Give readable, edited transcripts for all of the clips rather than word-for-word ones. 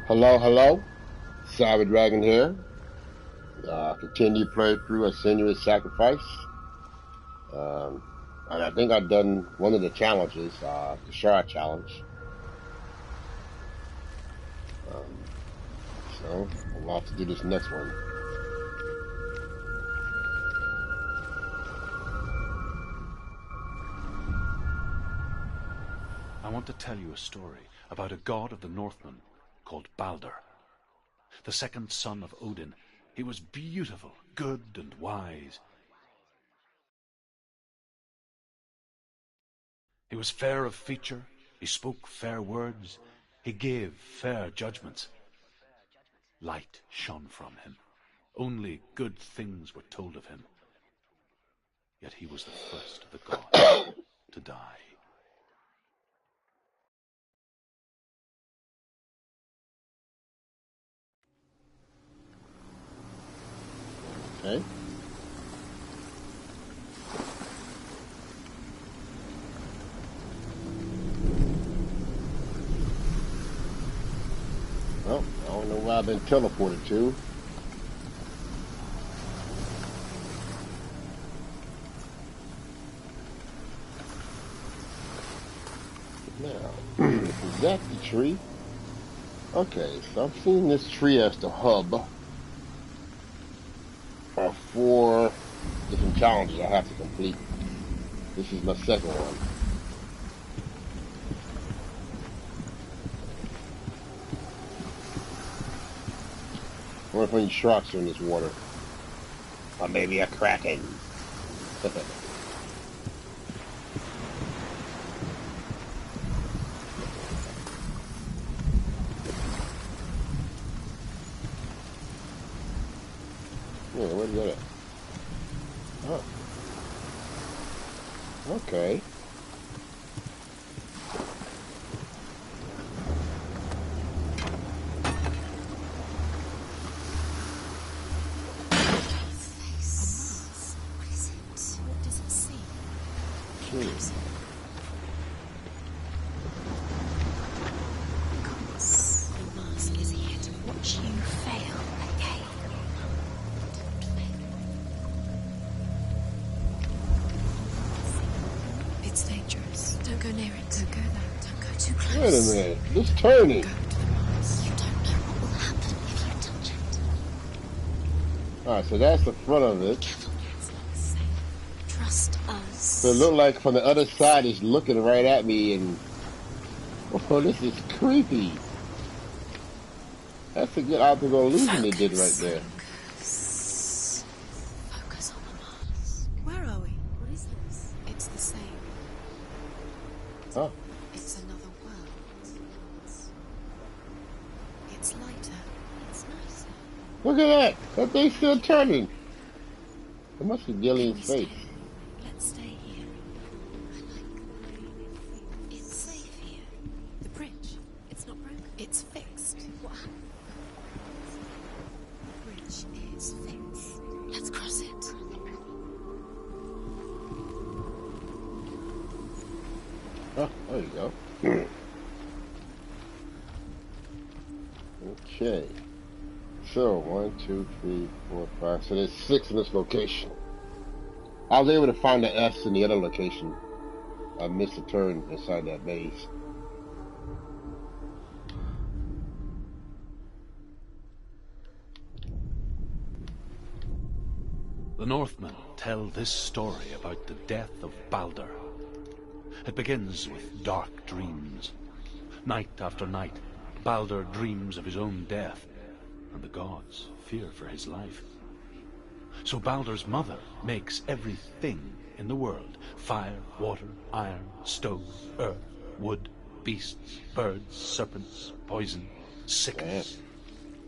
Hello, hello. Cyber Dragon here. Continue playthrough of Senua's Sacrifice. Um, and I think I've done one of the challenges, the Shard Challenge. So I'll have to do this next one. I want to tell you a story about a god of the Northmen called Balder. The second son of Odin, he was beautiful, good, and wise. He was fair of feature, he spoke fair words, he gave fair judgments. Light shone from him. Only good things were told of him. Yet he was the first of the gods to die. Okay. Well, I don't know where I've been teleported to. Now, is that the tree? Okay, so I'm seeing this tree as the hub of 4 different challenges I have to complete. This is my second one. I wonder if any sharks are in this water. Or maybe a kraken. Yeah, where's that at? Oh. Okay. Wait a minute, this turning. Go to the Mars. You don't know what will happen if you touch it. Alright, so that's the front of it. Careful, it's not safe. Trust us. So it looked like from the other side it's looking right at me and... Oh, this is creepy. That's a good optical illusion they did right there. Focus on the Mars. Where are we? What is this? It's the same. Huh? It's another world. It's lighter. It's nicer. Look at that! That thing's still turning. It must be Gillian's Can we face. stay? Let's stay here. I like. It's safe here. The bridge. It's not broken. It's fixed. What happened? The bridge is fixed. Let's cross it. Oh, there you go. Okay. So, 1, 2, 3, 4, 5. So there's 6 in this location. I was able to find the S in the other location. I missed a turn inside that maze. The Northmen tell this story about the death of Balder. It begins with dark dreams. Night after night, Balder dreams of his own death, and the gods fear for his life. So Balder's mother makes everything in the world: fire, water, iron, stone, earth, wood, beasts, birds, serpents, poison, sickness.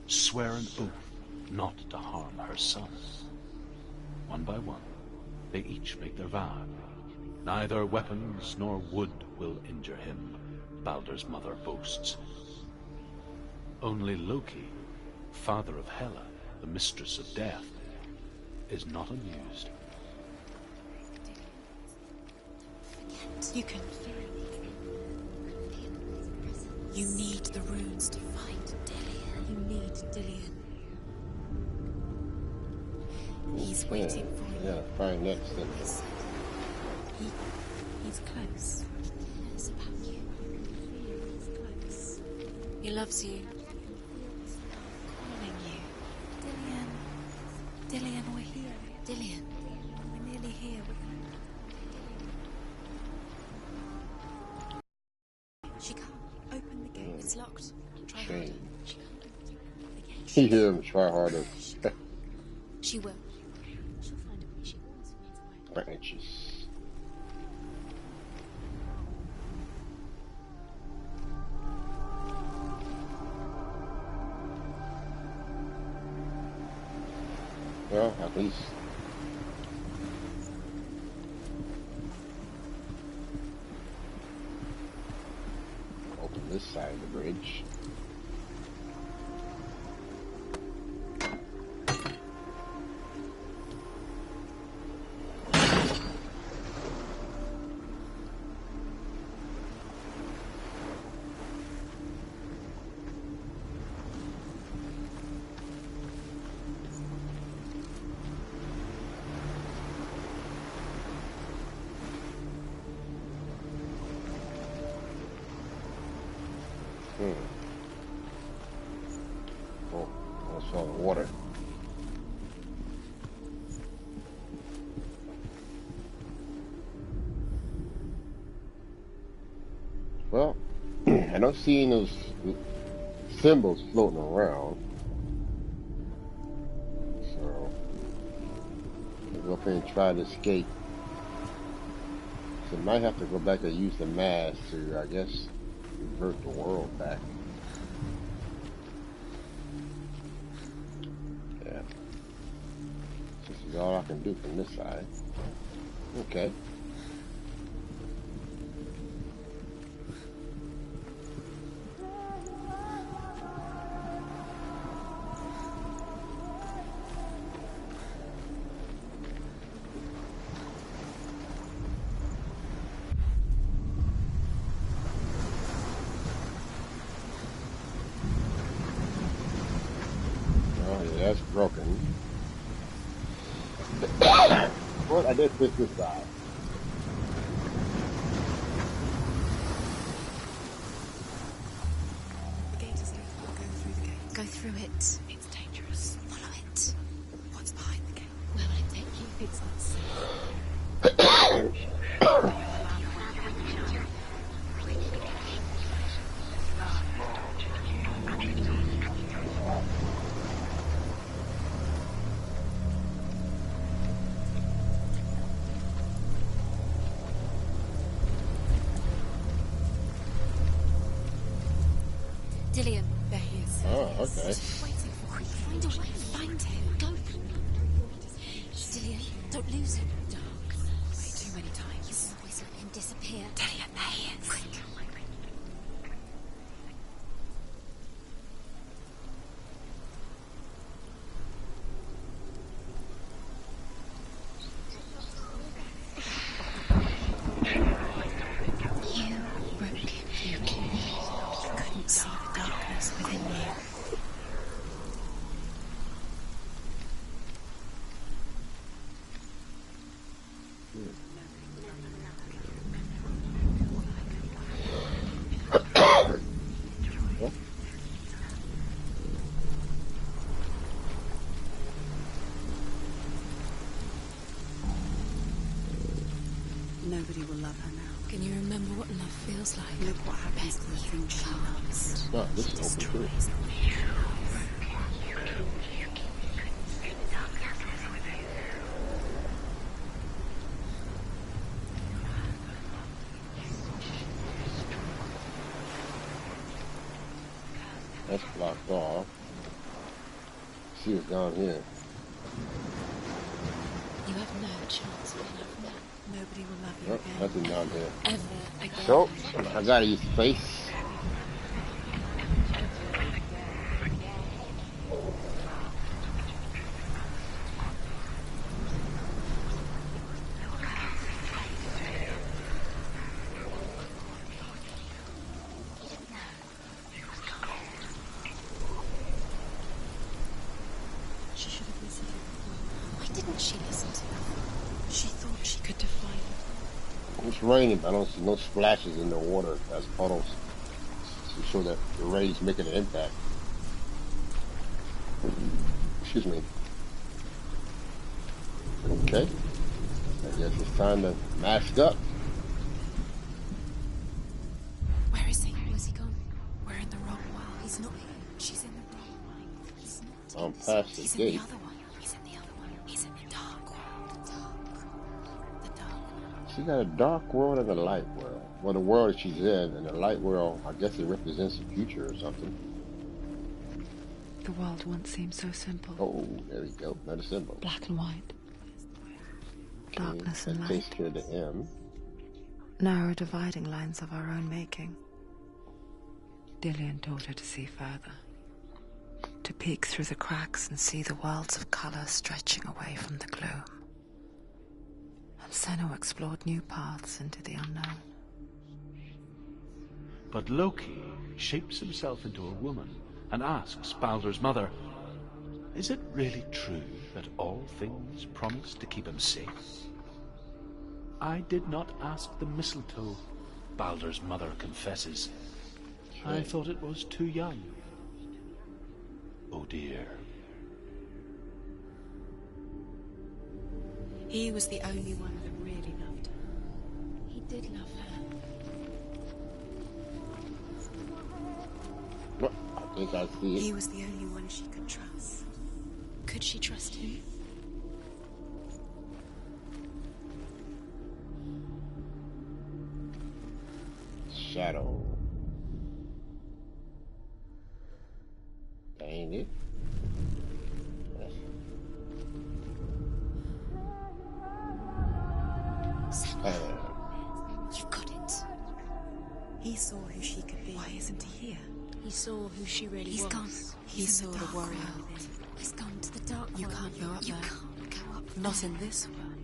Swear an oath not to harm her son. One by one, they each make their vow. Neither weapons nor wood will injure him, Balder's mother boasts. Only Loki, father of Hela, the mistress of death, is not amused. You can. You need the runes to find Dillian. You need Dillian. He's waiting for you. Yeah, find next thing. He's close. He knows about you. He's close. He loves you. Calling you. Dillian. Dillian, we're here. Dillian. We're nearly here. She can't open the gate. It's locked. Try harder. She can't open the gate. You hear him try harder. She will. She'll find a way. She always finds a way. Branches. Well, at least open this side of the bridge. Oh, I saw the water. Well, I don't see those symbols floating around. So, I'll go up here and try to escape. So I might have to go back and use the mask to, I guess, revert the world back. Yeah. This is all I can do from this side. Okay. That's broken. Well, I did fix this side. The gate is open. Go through the gate. Go through it. It's dangerous. Follow it. What's behind the gate? Where will it take you? It's unsafe. Dillian, there he is. Oh, okay. Waiting for you. Find a way. Find him. Go. Dillian, don't lose him. Dark. Way too many times. You always let him disappear. Dillian, there he is. Quick. You broke him. You couldn't see the darkness within you. Nobody will love her now. Can you remember what love feels like? Look what happens to the things she loves. No, this is open too. Destroys. That's blocked off. See what's down here. You have no chance of love now. Nobody will love you Nope, again. nothing down here. Ever again. So, I gotta use space. She listened. She thought she could defy them. It's raining, but I don't see no splashes in the water as puddles to show that the rain's making an impact. Excuse me. Okay. I guess it's time to mask up. Where is he? Where's he gone? We're in the wrong world. He's not here. She's in the wrong one. It's not. I'm past the He's gate. in the other one. He's in the other one. He's in the dark world. The dark world. She got a dark world and a light world. Well, the world that she's in, and the light world, I guess it represents the future or something. The world once seemed so simple. Oh, there we go. Another symbol. Black and white. Okay, Darkness and that light. takes care of the M. Narrow dividing lines of our own making. Dillian taught her to see further. To peek through the cracks and see the worlds of color stretching away from the gloom. And Senua explored new paths into the unknown. But Loki shapes himself into a woman and asks Baldur's mother, is it really true that all things promise to keep him safe? I did not ask the mistletoe, Baldur's mother confesses. I thought it was too young. Oh dear. He was the only one that really loved her. He did love her. Well, I think I see it. He was the only one she could trust. Could she trust him? Shadow. Ain't it? You got it. He saw who she could be. Why isn't he here? He saw who she really was. gone. He saw the warrior within. He's gone to the dark world. You can't go up You there. can't go up Not there. in this world.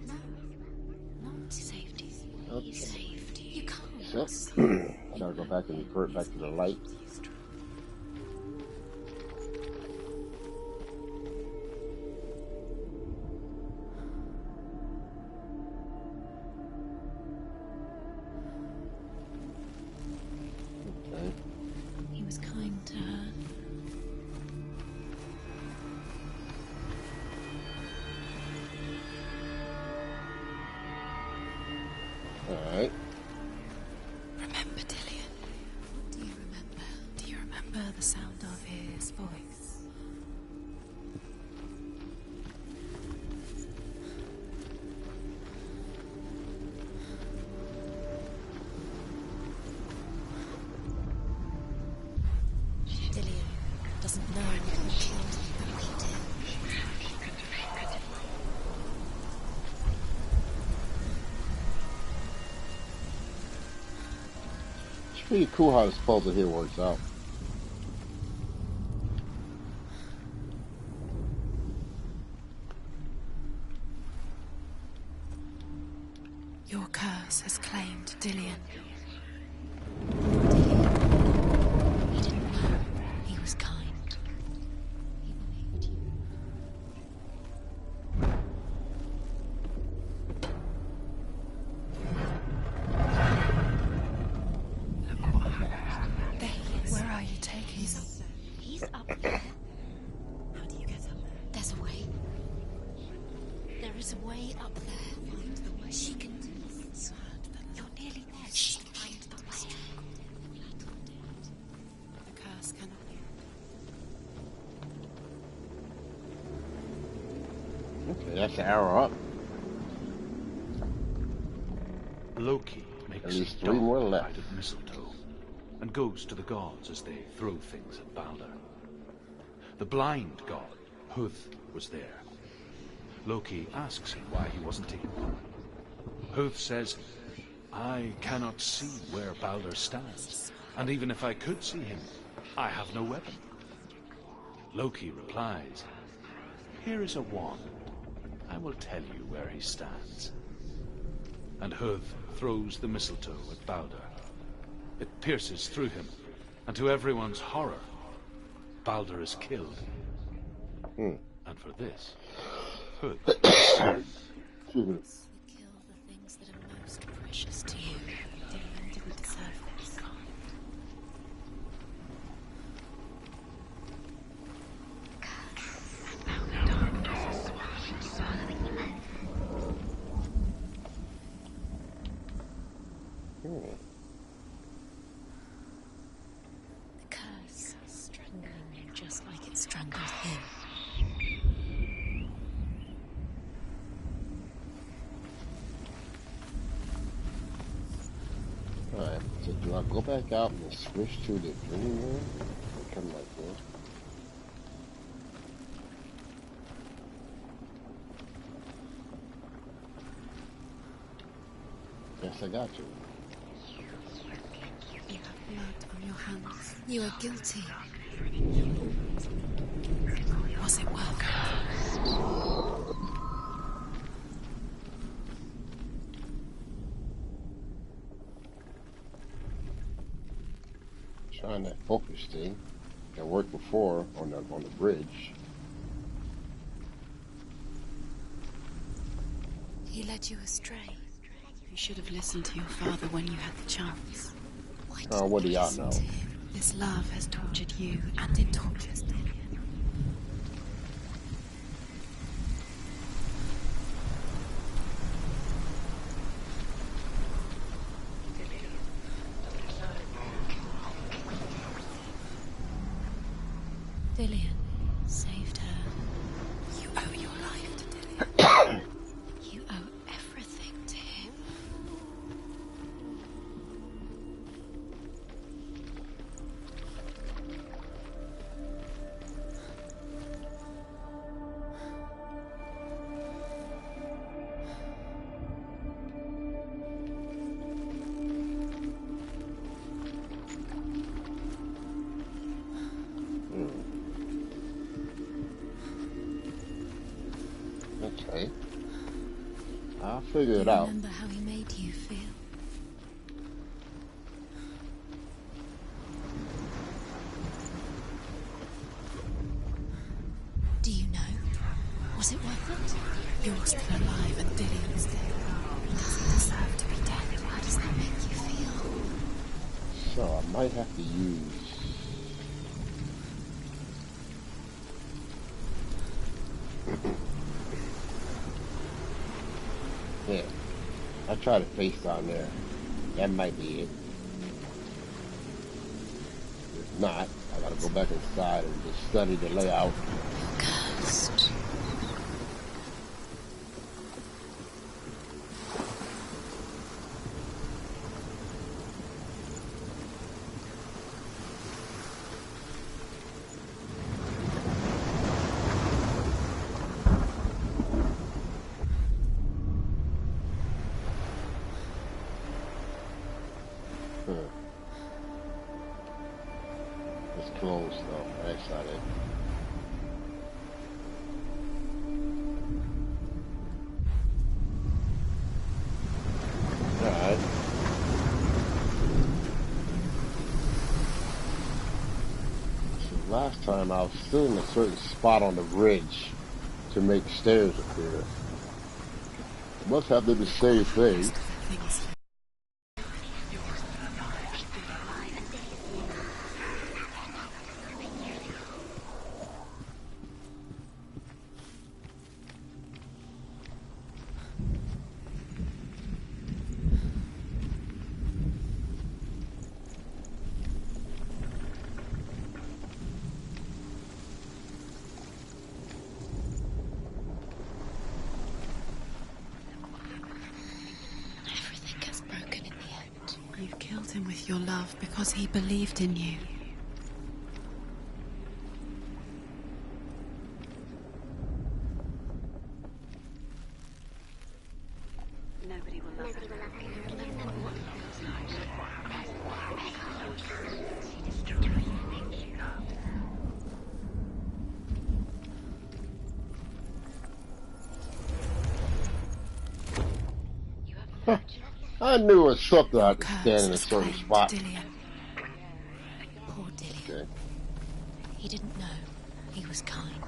No. Not safety. Okay. He saved you. You can't. So, I gotta go back and revert back to the light. Okay. He was kind to her. Alright. Remember, Dillian? What do you remember? Do you remember the sound of his voice? Dillian doesn't know who killed him, but we do. It's pretty cool how this puzzle here works out. Your curse has claimed Dillian. He didn't know. He was kind. He believed you. Look what happened. There he is. Where are you taking He's me? up there. He's up there. How do you get up there? There's a way. There is a way up there. Find the way. She can do it. You're nearly there. She can find the way. The curse cannot be. Okay, that's the arrow up. Loki makes At least a three more dog left. out of mistletoe and goes to the gods as they throw things at Balder. The blind god, Huth, was there. Loki asks him why he wasn't taken. Huth says, I cannot see where Balder stands, and even if I could see him, I have no weapon. Loki replies, here is a wand. I will tell you where he stands. And Huth throws the mistletoe at Balder. It pierces through him, and to everyone's horror, Balder is killed. And for this, could. Excuse me. You kill the things that are most precious to you. Dillian didn't deserve this. The curse strangling you just like it strangled him. Alright, so do I go back out and switch to the dream room? Come like this. Yes, I got you. You have blood on your hands. You are guilty. Was it worth it? Trying that focus thing that worked before on the bridge. He led you astray. You should have listened to your father when you had the chance. Why Oh, what do y'all listen know? to him? This love has tortured you, and it tortures Dillian. Dillian saved her. You owe your life to Dillian. You owe everything to him. Okay. I'll figure Do it you out. remember how he made you feel? Do you know? Was it worth it? You're still alive, and Dillian's dead. He doesn't deserve to be dead. How does that make you feel? So I might have to use. Yeah. I try to face down there. That might be it. If not, I gotta go back inside and just study the layout. Cursed. It's closed though. That's not it. Alright. So last time I was still in a certain spot on the bridge to make stairs appear. It must have been the same thing. Things Everything gets broken in the end. You killed him with your love because he believed in you. Nobody will love her. I knew it was something I could Curse stand in a is certain claimed spot. Dillian. Poor Dillian. Okay. He didn't know. He was kind.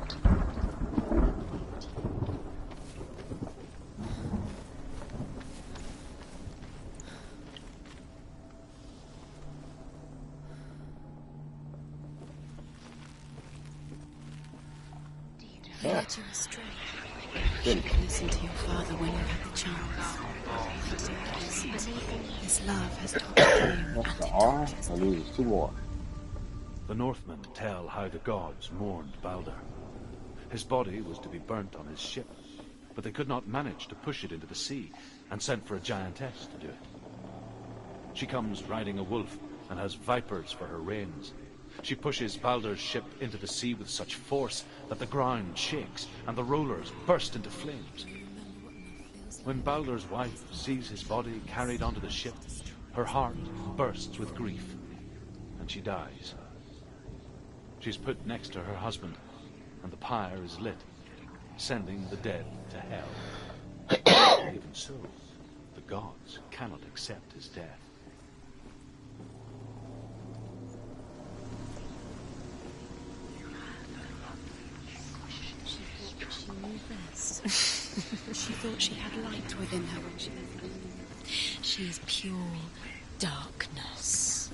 He led you astray. You Didn't should have listened to your father when you had the chance. I didn't listen to you. His love has tortured you, That's and the it R. tortures I me. need 2 more. The Northmen tell how the gods mourned Balder. His body was to be burnt on his ship, but they could not manage to push it into the sea, and sent for a giantess to do it. She comes riding a wolf and has vipers for her reins. She pushes Balder's ship into the sea with such force that the ground shakes and the rollers burst into flames. When Balder's wife sees his body carried onto the ship, her heart bursts with grief, and she dies. She's put next to her husband, and the pyre is lit, sending the dead to hell. Even so, the gods cannot accept his death. She knew best. She thought she had light within her when she was born. She is pure darkness.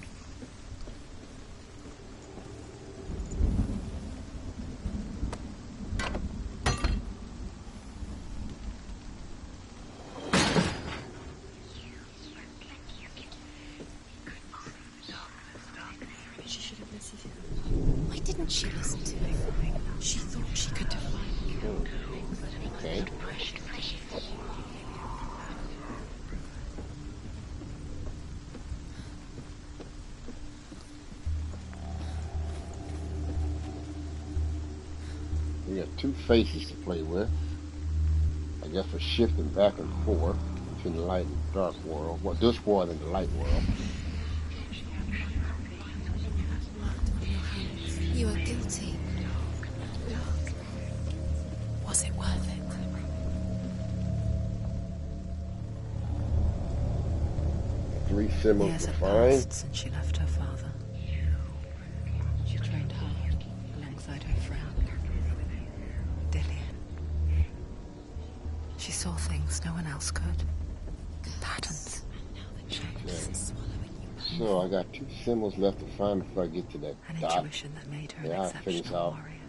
She should have listened to her. Why didn't she listen to him? She thought she could define you. Okay. We got 2 faces to play with. I guess we're shifting back and forth between the light and dark world. Well, this world and the light world. You are guilty. Was it worth it? 3 symbols Years to had find. passed since she left her father. She trained hard alongside her friend, Dillian. She saw things no one else could. Patterns. So I got 2 symbols left to find before I get to that An dot. intuition that made her an Yeah, I finish exceptional out warrior.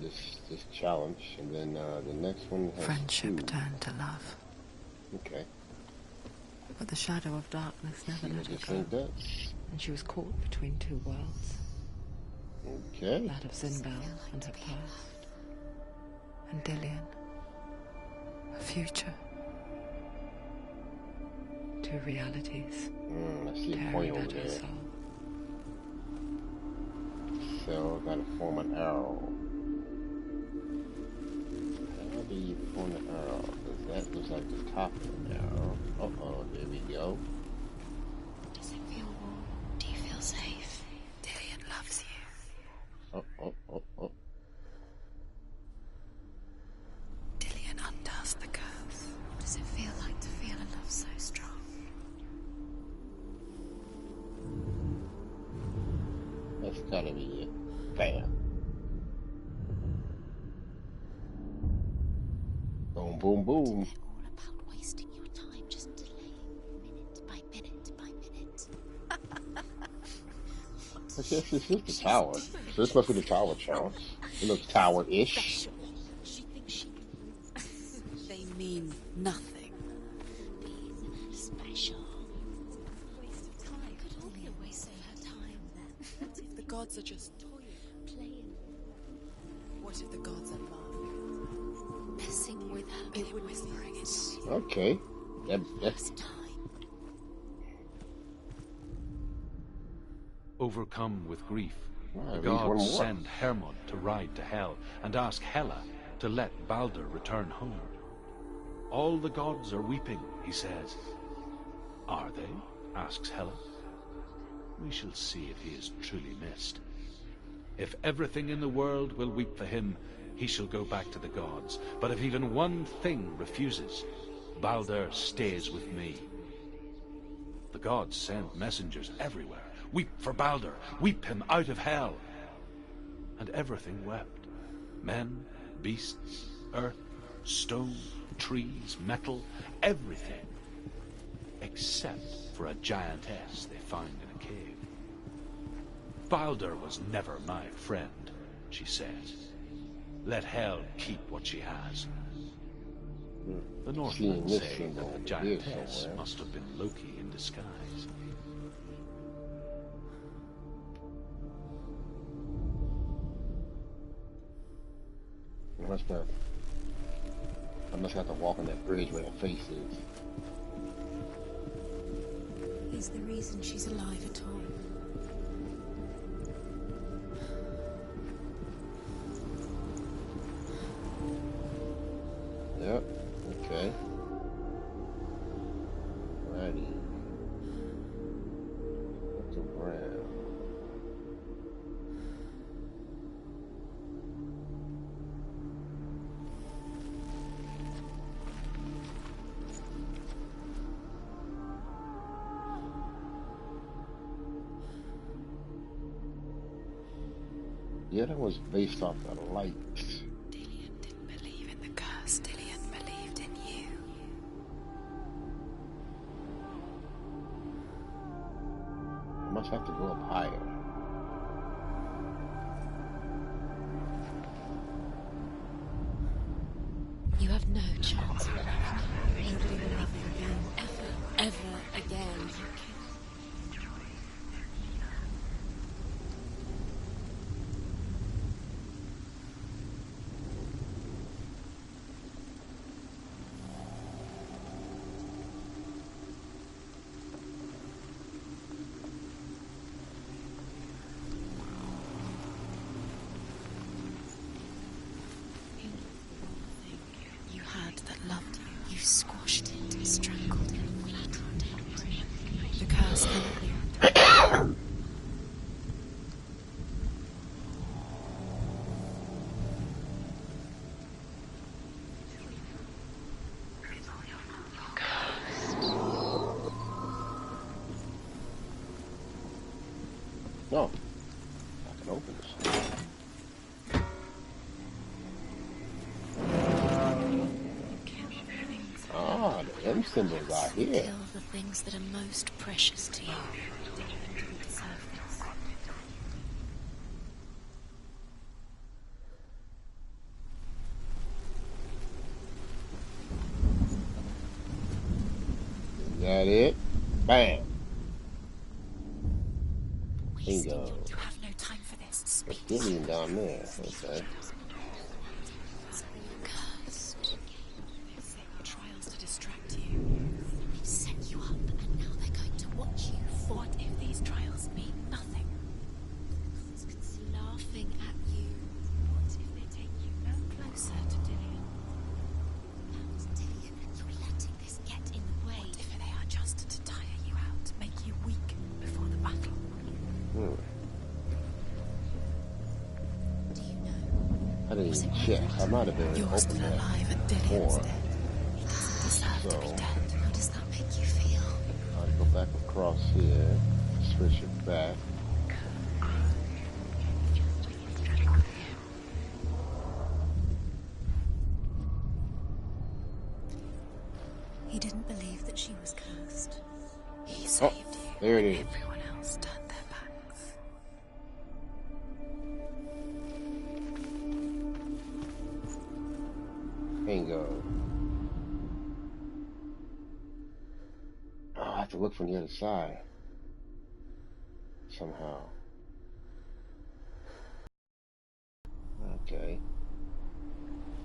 this challenge, and then the next one has Friendship 2. turned to love. Okay. But the shadow of darkness See never what let her this go. thing does. And she was caught between 2 worlds. Okay. That of Zinbel and her past. And Dillian. Her future. 2 realities. I see a point Tearing over at her there. soul. So I gotta form an arrow. How do you form an arrow? Because that looks like the top of the arrow. Uh-oh, there we go. Does it feel warm? Do you feel safe? Dillian loves you. Oh. Dillian undoes the curse. What does it feel like to feel a love so strong? That's gotta be it. Bam. Boom, boom, boom. Isn't it all about wasting your time just delaying minute by minute by minute? I guess this is the tower. So this must be the tower challenge. It looks tower-ish. She thinks she They mean nothing. Being special. Waste of time. Could only a waste of her time then. What if the gods are just toying, playing? What if the gods are laughing? Messing with her. It would whispering it. Okay. That's Time. Overcome with grief, Wow, the at least one gods more. send Hermod to ride to Hell and ask Hela to let Balder return home. All the gods are weeping, he says. Are they? Asks Hela. We shall see if he is truly missed. If everything in the world will weep for him, he shall go back to the gods. But if even one thing refuses, Balder stays with me. The gods send messengers everywhere. Weep for Balder, weep him out of hell. And everything wept. Men, beasts, earth, stone, trees, metal, everything. Except for a giantess they find in a cave. Balder was never my friend, she says. Let Hell keep what she has. The Seeing Northmen this say symbol that the over here giantess somewhere. must have been Loki in disguise. I must have to walk on that bridge where her face is. He's the reason she's alive at all. Yep. Okay. Righty. Look around. Yeah, that was based off the lights. Dillian didn't believe in the curse. Dillian believed in you. I must have to go up higher. You have no chance of love. Nobody will love you again. Ever again. You had that loved you. You squashed it, strangled it, flattened it. The curse cannot be undone. No. I can open this. Ah, the M symbols are here. Kill the things that are most precious to you. You deserve this. Is that it? Bam. Bingo. You have no time for this. There's Speak. Dillian down there. Okay. Cursed. They're setting trials to distract you. They've set you up, and now they're going to watch you. What if these trials mean nothing? It's laughing at you. What if they take you no closer to Dillian? Not Dillian, and you're letting this get in the way. What if they are just to tire you out, make you weak before the battle? Do you know? I didn't even check. I might have been You're still open that alive and Dillian's before. dead. He doesn't deserve to be So- dead. How does that make you feel? I'll go back across here. Switch it back. He didn't believe that she was cursed. He saved you. There it is. Everyone else turned their backs. Bingo. Oh, I have to look from the other side. Somehow. Okay.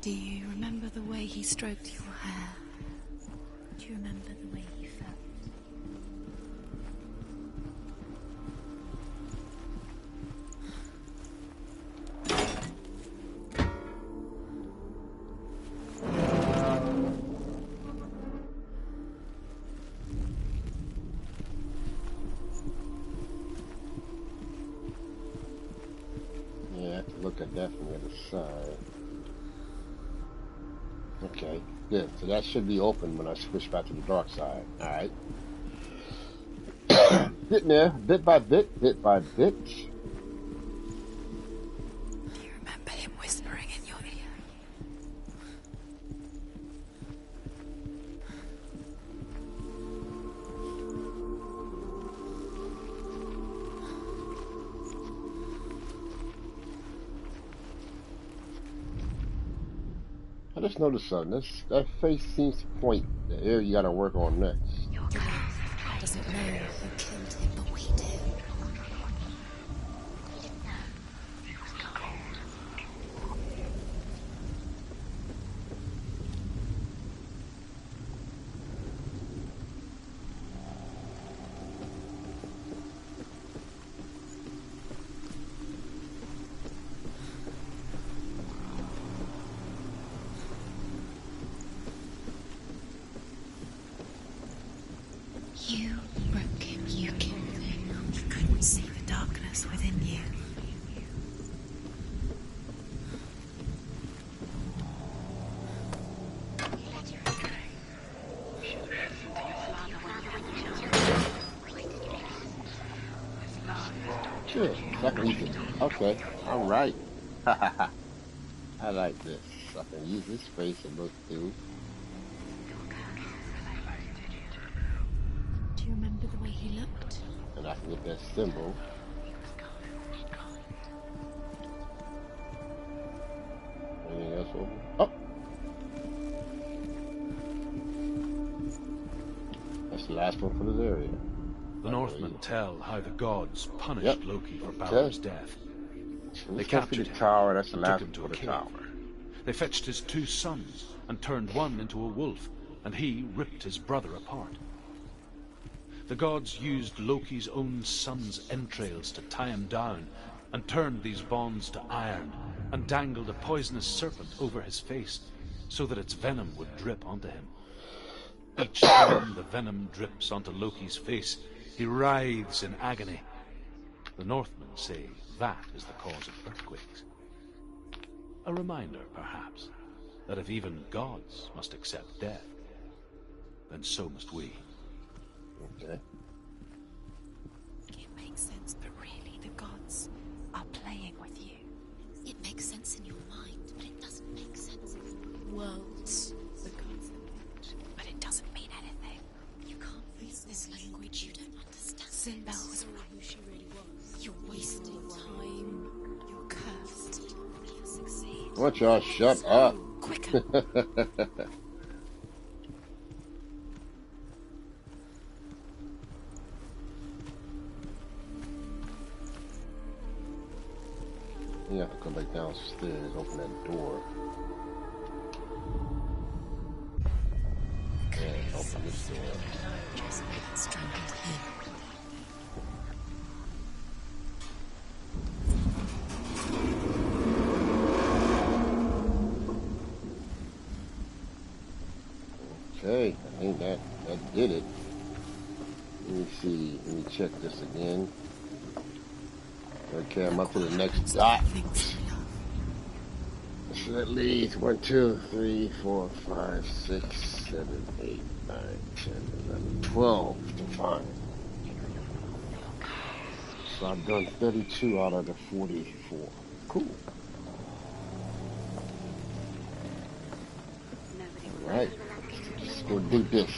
Do you remember the way he stroked your hair? Do you remember the way he felt? Yeah, I have to look at that from the other side. Okay, good. So that should be open when I switch back to the dark side. Alright. Getting there, bit by bit, bit by bit. Do you remember him whispering in your ear? I just noticed something. That face seems to point the area you gotta work on next. The world doesn't know who killed him, but we do. You broke him, you killed him. You couldn't see the darkness within you. Sure, I can use it. Okay, alright. I like this. I can use this face and look through. Do you remember the way he looked? And I can get that symbol. Anything else over? Oh! That's the last one for this area. The Northmen tell how the gods punished Loki for Balder's death. They captured the him tower. That's the and took last him to one a for the cave. tower. They fetched his 2 sons and turned one into a wolf, and he ripped his brother apart. The gods used Loki's own son's entrails to tie him down, and turned these bonds to iron, and dangled a poisonous serpent over his face, so that its venom would drip onto him. Each time the venom drips onto Loki's face, he writhes in agony. The Northmen say that is the cause of earthquakes. A reminder, perhaps, that if even gods must accept death, then so must we. Okay. It makes sense, but really the gods are playing with you. It makes sense in your mind, but it doesn't make sense in worlds. The gods are good, but it doesn't mean anything. You can't read this language, you don't understand. Sinbel was right. Who she really was. You're wasting time. You're cursed. You'll succeed. Why don't y'all shut up? Quicker. You have to come back downstairs, open that door. And open this door. Strangled him. Okay, I think that did it. Let me see, let me check this again. Okay, I'm up to the next dot. So that leads 1, 2, 3, 4, 5, 6, 7, 8, 9, 10, 11, 12 to find. So I've done 32 out of the 44. Cool. Alright, let's go do this.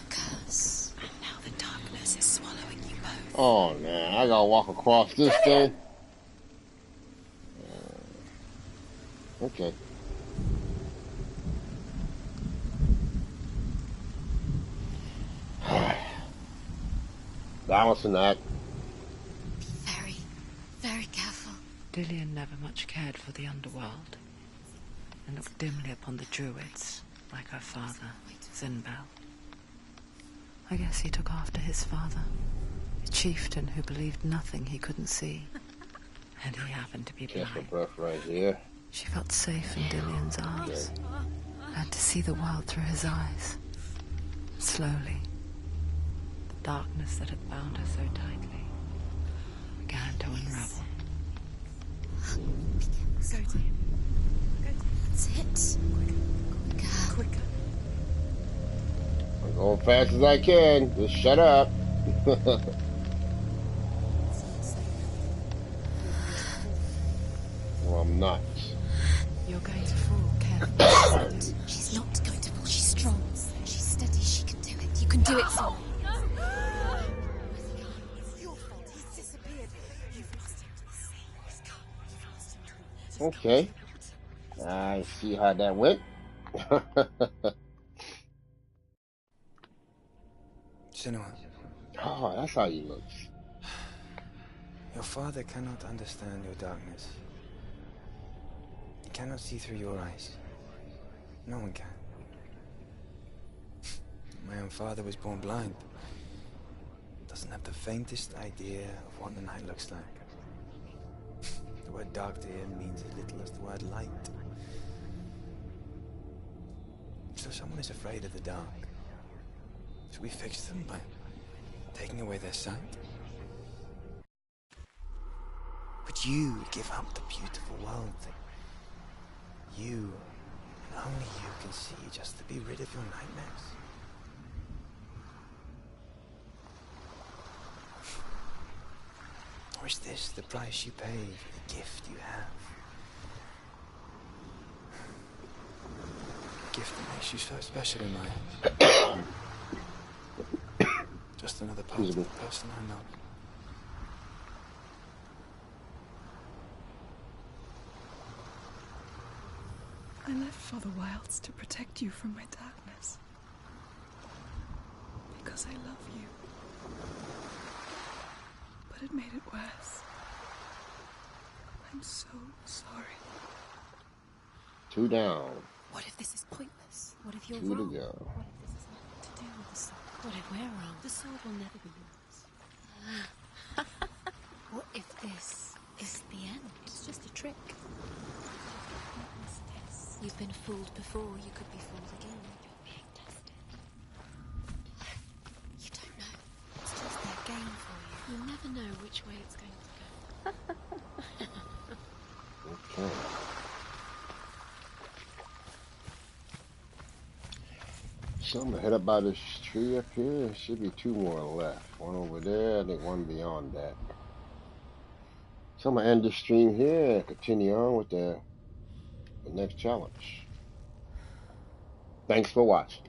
Curse. And now the darkness is swallowing you both. Oh man, I gotta walk across this thing. Okay. Balancing that. Very, very careful. Dillion never much cared for the underworld, and looked dimly upon the druids, like her father, Sinbel. I guess he took after his father, a chieftain who believed nothing he couldn't see. And he happened to be Catch my blind. breath right here. She felt safe in Dillion's arms, and to see the world through his eyes. Slowly, the darkness that had bound her so tightly began to unravel. Go to him. That's it. Quicker. Quicker. I'm going fast as I can. Just shut up. Well, I'm not. You're going to fall, careful. She's not going to fall. She's strong. She's steady. She can do it. You can do it, Senua. Okay. I see how that went. Senua, Oh, that's how he looks. your father cannot understand your darkness. He cannot see through your eyes. No one can. My own father was born blind. Doesn't have the faintest idea of what the night looks like. The word dark to him means as little as the word light. So someone is afraid of the dark. Should we fix them by taking away their sight? Would you give up the beautiful world that you, and only you, can see just to be rid of your nightmares? Or is this the price you pay for the gift you have? A gift that makes you so special in my eyes. Just another part of the person I know. I left Father Wilds to protect you from my darkness. Because I love you. But it made it worse. I'm so sorry. 2 down. What if this is pointless? What if you're 2 to wrong? go. What if this has nothing to do with the sword? What if we're wrong? The sword will never be yours. What if this is the end? It's just a trick. What is this? You've been fooled before. You could be fooled again. You're being tested. You don't know. It's just their game for you. You'll never know which way it's going to go. Okay. So I'm gonna head up by this tree up here. There should be 2 more left. One over there, I think one beyond that. So I'm gonna end this stream here and continue on with the next challenge. Thanks for watching.